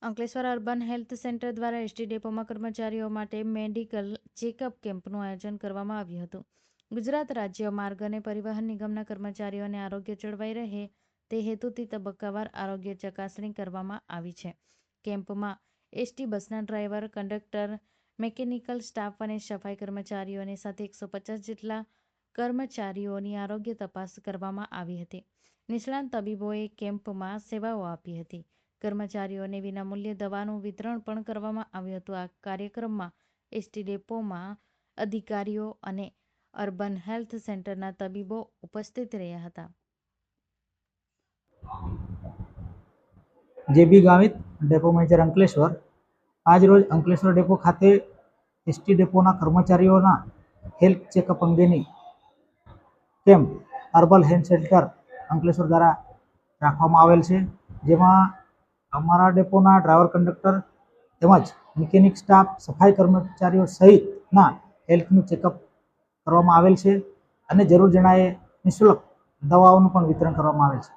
Ankleshwar urban health centre દ્વારા ST ડેપોમાં કર્મચારીઓ માટે મેડિકલ ચેકઅપ કેમ્પનું આયોજન કરવામાં આવ્યું હતું. ગુજરાત રાજ્ય માર્ગ અને પરિવહન નિગમના કર્મચારીઓને આરોગ્ય જળવાઈ રહે તે હેતુથી તબક્કાવાર આરોગ્ય ચકાસણી કરવામાં આવી છે. કેમ્પમાં એસટી બસના ડ્રાઈવર, કંડક્ટર, મેકેનિકલ સ્ટાફ અને સફાઈ કર્મચારીઓને સાથે 150 જેટલા કર્મચારીઓની આરોગ્ય તપાસ કરવામાં આવી હતી. નિષ્ણાંત તબીબોએ કેમ્પમાં સેવાઓ આપી હતી. કર્મચારીઓને વિનામૂલ્યે દવાનું વિતરણ પણ કરવામાં આવ્યું હતું. આ કાર્યક્રમમાં એસટી ડેપોમાં અધિકારીઓ અને અર્બન હેલ્થ સેન્ટરના તબીબો ઉપસ્થિત રહ્યા હતા. જેબી ગાવિત, ડેપો મેનેજર અંકલેશ્વર. આજ રોજ અંકલેશ્વર ડેપો ખાતે એસટી ડેપોના કર્મચારીઓના હેલ્થ ચેકઅપ અંગેની camp urban health centre Ankleshwar દ્વારા રાખવામાં આવેલ છે, જેમાં અમારા ડેપોના ડ્રાઈવર, કંડક્ટર તેમજ મિકેનિક સ્ટાફ, સફાઈ કર્મચારીઓ સહિતના હેલ્થનું ચેકઅપ કરવામાં આવેલ છે અને જરૂર જણાયે નિઃશુલ્ક દવાઓનું પણ વિતરણ કરવામાં આવેલ છે.